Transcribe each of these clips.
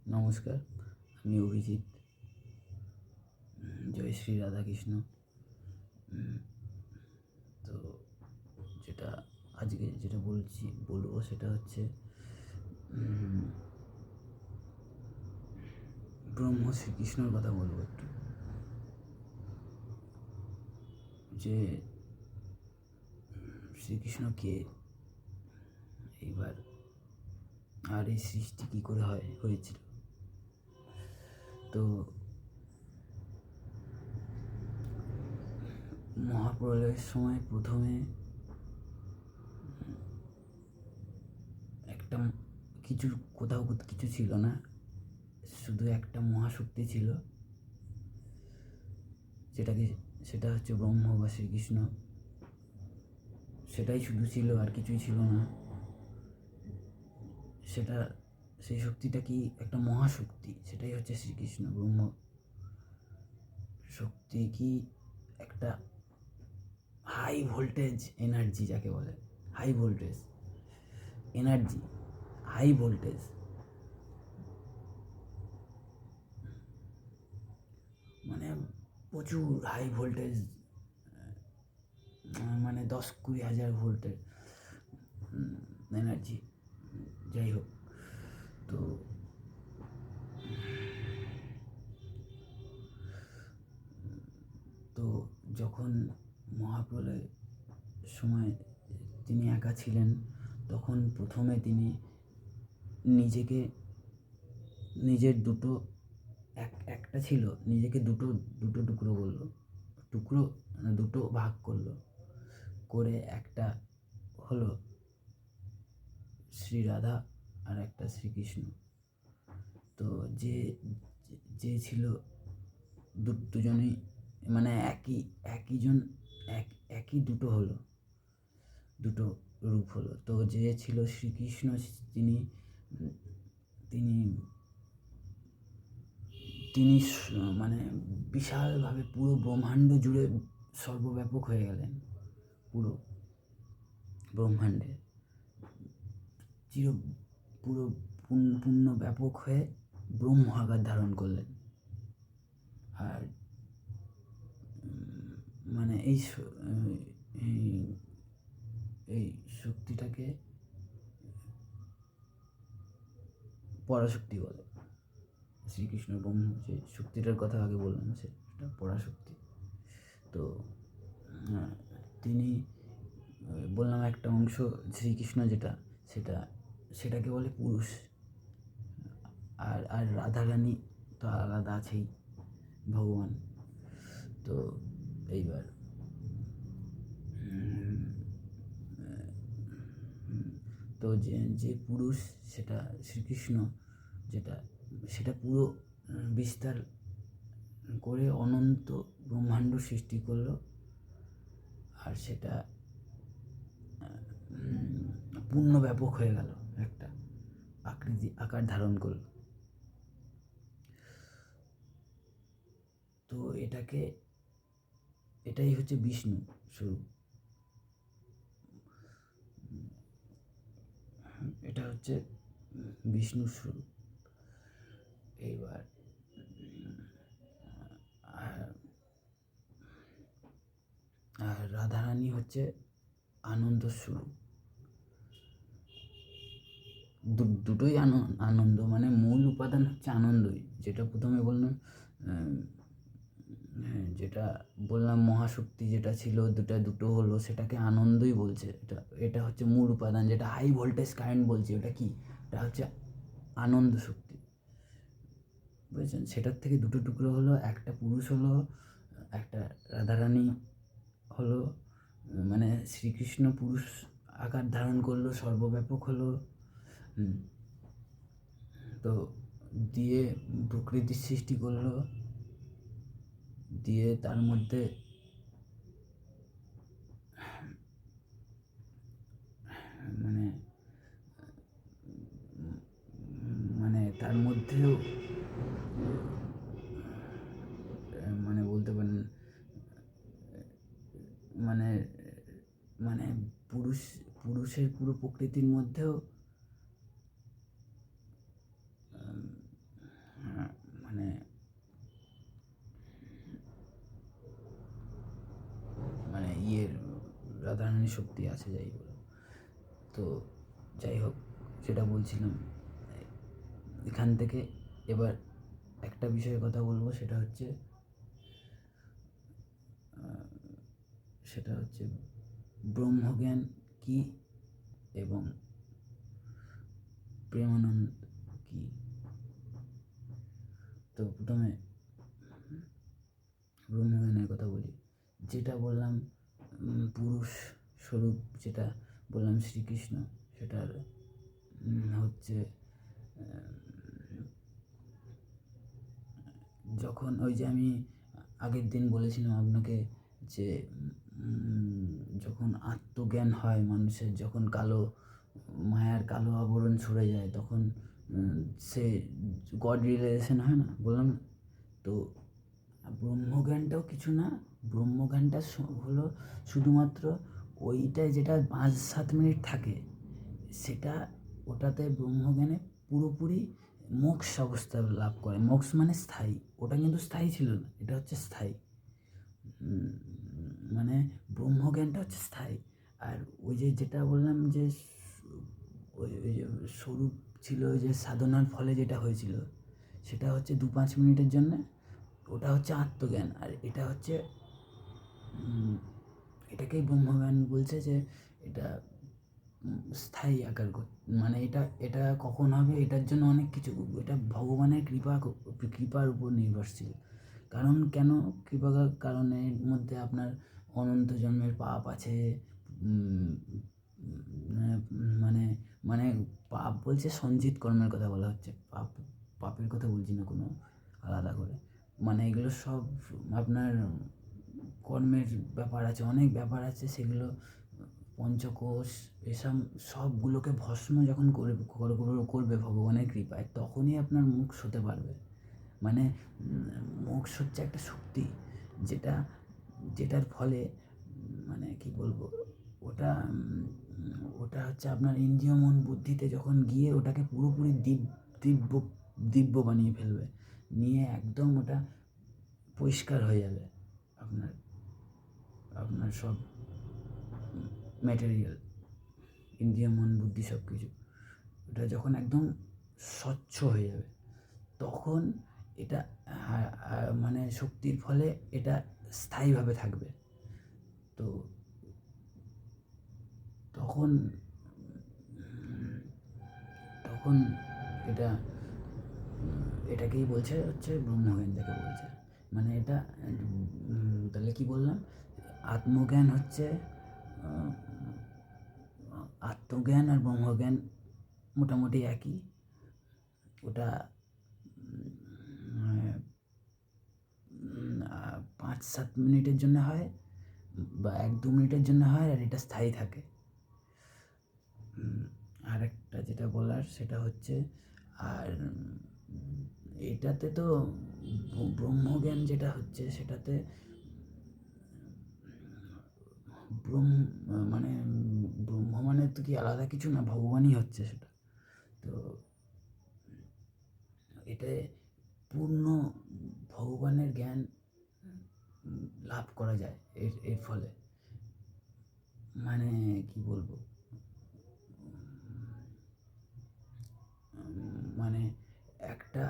নমস্কার, আমি অভিজিৎ। জয় শ্রী রাধাকৃষ্ণ। তো যেটা আজকে বলবো সেটা হচ্ছে ব্রহ্ম শ্রীকৃষ্ণর কথা বলবো একটু। যে শ্রীকৃষ্ণ কে, এইবার আর এই সৃষ্টি কী করে হয়েছিল। তো মহাপ্রলয়ের সময় প্রথমে একটা কোথাও কিছু ছিল না, শুধু একটা মহাশক্তি ছিল, সেটা হচ্ছে ব্রহ্ম বা শ্রীকৃষ্ণ। সেটাই শুধু ছিল, আর কিছুই ছিল না। সেই শক্তিটা কি একটা মহাশক্তি, সেটাই হচ্ছে শ্রীকৃষ্ণ। ব্রহ্ম শক্তি কি একটা হাই ভোল্টেজ এনার্জি, যাকে বলে high voltage energy, high voltage, মানে প্রচুর হাই ভোল্টেজ, মানে 10-20 হাজার ভোল্টের এনার্জি। যাই হোক, তো তো যখন মহাপ্রলয়ের সময় তিনি একা ছিলেন, তখন প্রথমে তিনি নিজের একটা ছিল, নিজেকে দুটো টুকরো করলো, দুটো ভাগ করলো, করে একটা হলো শ্রী রাধা আর একটা শ্রীকৃষ্ণ। তো যে ছিল দুজনেই, মানে একই দুটো হলো, দুটো রূপ হলো। তো যে ছিল শ্রীকৃষ্ণ, তিনি তিনি তিনি মানে বিশালভাবে পুরো ব্রহ্মাণ্ড জুড়ে সর্বব্যাপক হয়ে গেলেন। পুরো ব্রহ্মাণ্ডে পুরো পূর্ণ ব্যাপক হয়ে ব্রহ্ম আকার ধারণ করলেন। আর মানে এই শক্তিটাকে পরাশক্তি বলে। শ্রীকৃষ্ণ ব্রহ্ম যে শক্তিটার কথা আগে বললাম, সেটা পরাশক্তি। তো তিনি বললাম একটা অংশ শ্রীকৃষ্ণ, সেটাকে বলে পুরুষ। আর রাধারানী তো আলাদা আছেই, ভগবান। তো এইবার তো যে পুরুষ, সেটা শ্রীকৃষ্ণ, সেটা পুরো বিস্তার করে অনন্ত ব্রহ্মাণ্ড সৃষ্টি করলো। আর সেটা পূর্ণ ব্যাপক হয়ে গেল, একটা আকার ধারণ করলো। তো এটাই হচ্ছে বিষ্ণু স্বরূপ। এটা হচ্ছে বিষ্ণুর স্বরূপ। এইবার আর রাধারানী হচ্ছে আনন্দ স্বরূপ। দুটোই আনন্দ, মানে মূল উপাদান হচ্ছে আনন্দই। যেটা প্রথমে বললাম, যেটা বললাম মহাশক্তি যেটা ছিল, দুটো হলো, সেটাকে আনন্দই বলছে। এটা হচ্ছে মূল উপাদান, যেটা হাই ভোল্টেজ কারেন্ট বলছে। ওটা কি? এটা হচ্ছে আনন্দ শক্তি, বুঝেছেন? সেটার থেকে দুটো টুকরো হলো, একটা পুরুষ হলো, একটা রাধারানী হলো, মানে শ্রীকৃষ্ণ পুরুষ আকার ধারণ করলো, সর্বব্যাপক হলো। তো দিয়ে প্রকৃতির সৃষ্টি করলো, দিয়ে তার মধ্যে মানে তার মধ্যেও মানে বলতে পারেন, মানে মানে পুরুষের পুরো প্রকৃতির মধ্যেও মানে শক্তি আছে, যাই বলো। তো যাই হোক, যেটা বলছিলাম, এখান থেকে এবার একটা বিষয়ে কথা বলবো, সেটা হচ্ছে ব্রহ্মজ্ঞান কী এবং প্রেমানন্দ কী। তো প্রথমে ব্রহ্মজ্ঞানের কথা বলি। যেটা বললাম, পুরুষ স্বরূপ যেটা বললাম শ্রীকৃষ্ণ, সেটার হচ্ছে যখন ওই যে আমি আগের দিন বলেছিলাম আপনাকে যে যখন আত্মজ্ঞান হয় মানুষের, যখন মায়ার কালো আবরণ ছড়ে যায়, তখন সে গড রিয়েলাইজেশন হয় না, বললাম না? তো ব্রহ্মজ্ঞানটাও কিছু না, ব্রহ্মজ্ঞানটা হলো শুধুমাত্র ওইটায় যেটা 5-7 মিনিট থাকে, ওটাতে ব্রহ্মজ্ঞানে পুরোপুরি মোক্ষ অবস্থা লাভ করে। মোক্ষ মানে স্থায়ী, ওটা কিন্তু স্থায়ী ছিল না, এটা হচ্ছে স্থায়ী। মানে ব্রহ্মজ্ঞানটা হচ্ছে স্থায়ী। আর ওই যেটা বললাম যে ওই যে স্বরূপ ছিল, ওই যে সাধনার ফলে যেটা হয়েছিল, সেটা হচ্ছে 2-5 মিনিটের জন্যে, ওটা হচ্ছে আত্মজ্ঞান। আর এটা হচ্ছে এটাকেই ব্রহ্মজ্ঞান বলছে যে এটা স্থায়ী আকার, মানে এটা কখন হবে, এটার জন্য অনেক কিছু, এটা ভগবানের কৃপার উপর নির্ভরশীল। কেন কৃপার কারণের মধ্যে আপনার অনন্ত জন্মের পাপ আছে। মানে মানে পাপ বলছে সঞ্চিত কর্মের কথা বলা হচ্ছে, পাপের কথা বলছি না কোনো আলাদা করে। মানে এগুলো সব আপনার কর্মের ব্যাপার আছে, অনেক ব্যাপার আছে, সেগুলো পঞ্চকোষ এসব সবগুলোকে ভস্ম যখন করবে ভগবানের কৃপায়, তখনই আপনার মোক্ষ হতে পারবে। মানে মোক্ষ হচ্ছে একটা শক্তি, যেটার ফলে মানে কি বলবো, ওটা হচ্ছে আপনার ইন্দ্রিয় মন বুদ্ধিতে যখন গিয়ে ওটাকে পুরোপুরি দিব্য বানিয়ে ফেলবে, নিয়ে একদম ওটা পরিষ্কার হয়ে যাবে আপনার সব ম্যাটেরিয়াল, ইন্দ্রিয় মন বুদ্ধি সব কিছু। ওটা যখন একদম স্বচ্ছ হয়ে যাবে, তখন এটা মানে শক্তির ফলে এটা স্থায়ীভাবে থাকবে। তো তখন এটাকেই বলছে হচ্ছে ব্রহ্মজ্ঞান, যাকে বলছে। মানে এটা তাহলে কি বললাম, আত্মজ্ঞান হচ্ছে আত্মজ্ঞান আর ব্রহ্মজ্ঞান মোটামুটি একই। ওটা 5-7 মিনিটের জন্য হয় বা 1-2 মিনিটের জন্য হয়, আর এটা স্থায়ী থাকে। আর একটা যেটা বলার সেটা হচ্ছে, আর এটাতে তো ব্রহ্মজ্ঞান যেটা হচ্ছে, সেটাতে মানে ব্রহ্ম মানে তো কি আলাদা কিছু না, ভগবানই হচ্ছে সেটা। তো এটায় পূর্ণ ভগবানের জ্ঞান লাভ করা যায় এর ফলে। মানে কি বলবো, মানে একটা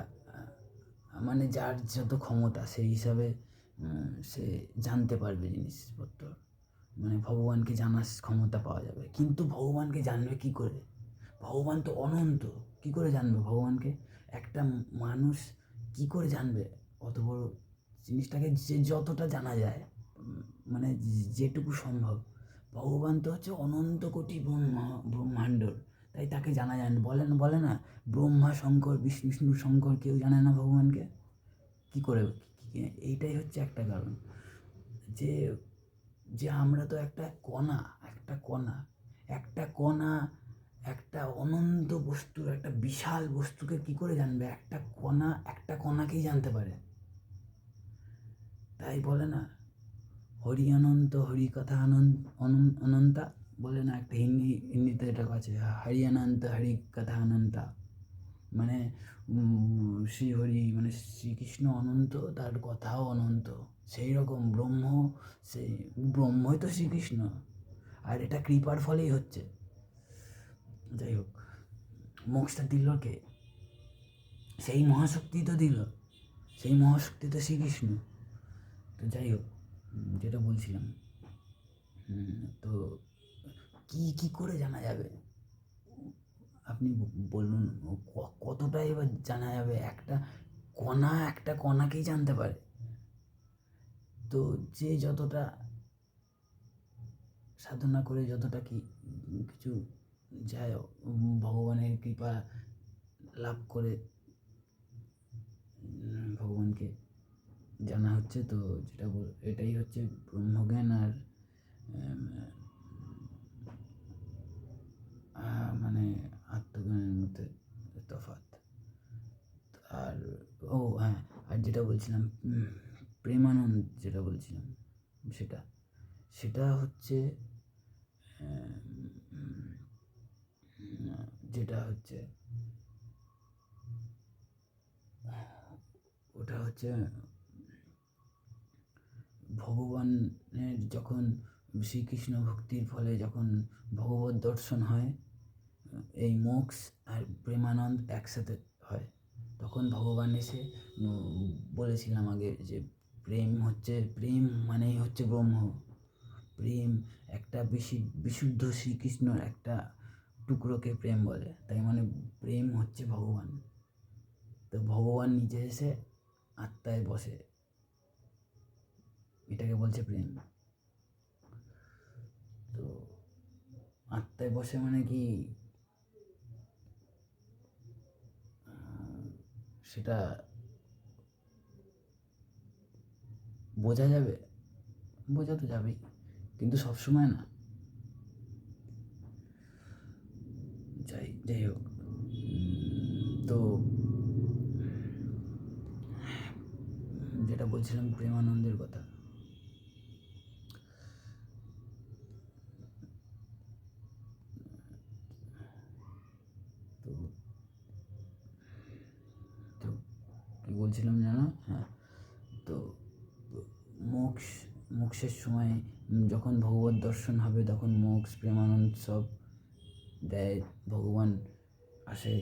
মানে যার যত ক্ষমতা সেই হিসাবে সে জানতে পারবে জিনিসপত্র, মানে ভগবানকে জানার ক্ষমতা পাওয়া যাবে। কিন্তু ভগবানকে জানবে কি করে? ভগবান তো অনন্ত, কি করে জানবে ভগবানকে? একটা মানুষ কি করে জানবে অত বড় জিনিসটাকে, যে যতটা জানা যায়, মানে যেটুকু সম্ভব। ভগবান তো হচ্ছে অনন্ত কোটি ব্রহ্মাণ্ডর, তাই তাকে জানা যায় না। বলে না ব্রহ্মা শঙ্কর বিষ্ণু শঙ্কর, কেউ জানে না ভগবানকে। কি করে? এইটাই হচ্ছে একটা কারণ, যে যে আমরা তো একটা কণা, একটা অনন্ত বস্তুর, একটা বিশাল বস্তুকে কি করে জানবে? একটা কণাকেই জানতে পারে। তাই বলে না হরি অনন্ত, হরি কথা অনন্তা, বলে না একটা হিন্দিতে এটা আছে, হরি অনন্ত হরি কথা অনন্তা। মানে শ্রীহরি মানে শ্রীকৃষ্ণ অনন্ত, তার কথাও অনন্ত। সেই রকম ব্রহ্মই তো শ্রীকৃষ্ণ। আর এটা কৃপার ফলেই হচ্ছে। যাই হোক, মোক্ষটা দিল কে? সেই মহাশক্তি তো দিল, সেই মহাশক্তি তো শ্রীকৃষ্ণ। তো যাই হোক, যেটা বলছিলাম, তো কি করে জানা যাবে? আপনি বলুন, কতটা এবার জানা যাবে? একটা কণাকেই জানতে পারে। তো যে যতটা সাধনা করে যতটা কিছু যায়, ভগবানের কৃপা লাভ করে ভগবানকে জানা হচ্ছে। তো যেটা এটাই হচ্ছে ব্রহ্মজ্ঞান আর মানে আত্মজ্ঞানের মধ্যে তফাৎ। আর হ্যাঁ, আর যেটা বলছিলাম, প্রেমানন্দ যেটা বলছিলাম, সেটা হচ্ছে যেটা হচ্ছে ওটা হচ্ছে ভগবানের যখন শ্রীকৃষ্ণ ভক্তির ফলে যখন ভগবত দর্শন হয়, এই মোক্ষ আর প্রেমানন্দ একসাথে হয়, তখন ভগবান এসে বলেছিলাম আগে যে প্রেম মানেই হচ্ছে ব্রহ্ম। প্রেম একটা বিশুদ্ধ শ্রীকৃষ্ণর একটা টুকরোকে প্রেম বলে, তাই মানে প্রেম হচ্ছে ভগবান। তো ভগবান নিজে এসে আত্মায় বসে, এটাকে বলছে প্রেম। তো আত্মায় বসে মানে কি, সেটা বোঝা যাবে? বোঝা তো যাবেই, কিন্তু সবসময় না। যাই হোক, তো যেটা বলছিলাম প্রেমানন্দের কথা, তো তো কী বলছিলাম জানো? হ্যাঁ, তো মোক্ষের সময় যখন ভগবত দর্শন হবে, তখন মোক্ষ প্রেমানন্দ সব দেয়, ভগবান আসে,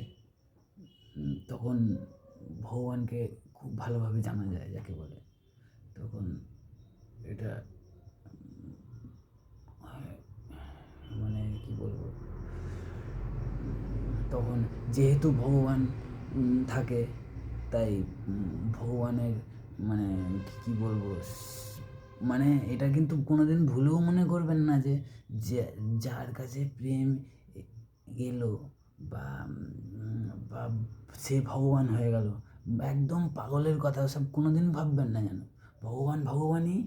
তখন ভগবানকে খুব ভালোভাবে জানা যায়, যাকে বলে। তখন এটা মানে কি বলবো, তখন যেহেতু ভগবান থাকে, তাই ভগবানের মানে কি বলবো, মানে এটা কিন্তু কোনোদিন ভুলেও মনে করবেন না যে যার কাছে প্রেম এলো বা বা সে ভগবান হয়ে গেল, একদম পাগলের কথা সব কোনোদিন ভাববেন না যেন। ভগবানই,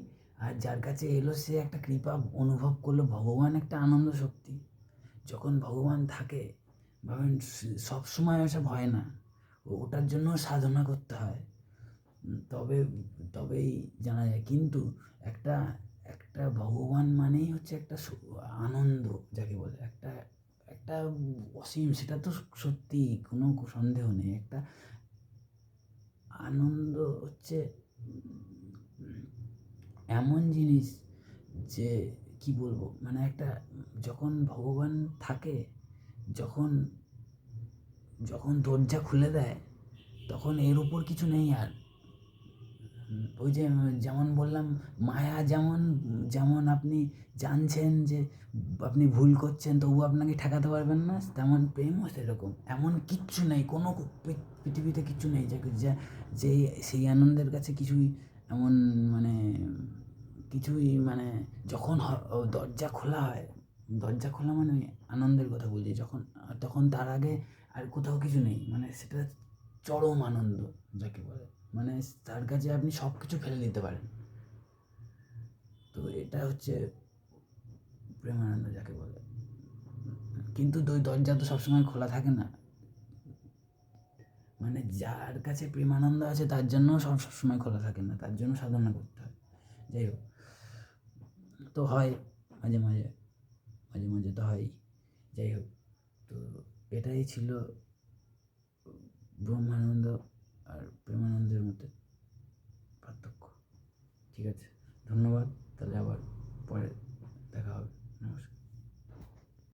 আর যার কাছে এলো সে একটা কৃপা অনুভব করলো। ভগবান একটা আনন্দ শক্তি। যখন ভগবান থাকে, ভাবেন সবসময় ওসব হয় না, ওটার জন্য সাধনা করতে হয়, তবেই জানা যায়। কিন্তু একটা একটা ভগবান মানেই হচ্ছে একটা আনন্দ, যাকে বলে একটা একটা অসীম, সেটা তো সত্যি, কোনো সন্দেহ নেই। একটা আনন্দ হচ্ছে এমন জিনিস যে কি বলবো, মানে একটা যখন ভগবান থাকে, যখন যখন দরজা খুলে দেয়, তখন এর উপর কিছু নেই আর। ওই যে যেমন বললাম, মায়া যেমন যেমন আপনি জানছেন যে আপনি ভুল করছেন, তবু আপনাকে ঠেকাতে পারবেন না, তেমন প্রেমও সেরকম। এমন কিচ্ছু নেই, কোনো পৃথিবীতে কিচ্ছু নেই যে সেই আনন্দের কাছে কিছুই এমন মানে কিছুই মানে যখন দরজা খোলা হয়, দরজা খোলা মানে আনন্দের কথা বলছি, তখন তার আগে আর কোথাও কিছু নেই, মানে সেটা চরম আনন্দ, যাকে বলে। মানে তার কাছে আপনি সব কিছু ফেলে দিতে পারেন। তো এটা হচ্ছে প্রেমানন্দ, যাকে বলে। কিন্তু ওই দরজা তো সবসময় খোলা থাকে না, মানে যার কাছে প্রেমানন্দ আছে তার জন্য সবসময় খোলা থাকে না, তার জন্য সাধনা করতে হয়। যাই হোক, তো হয় মাঝে মাঝে, মাঝে মাঝে তো হয়। যাই হোক, তো এটাই ছিল ব্রহ্মানন্দ আর প্রেমানন্দের মধ্যে পার্থক্য। ঠিক আছে, ধন্যবাদ। তাহলে আবার পরে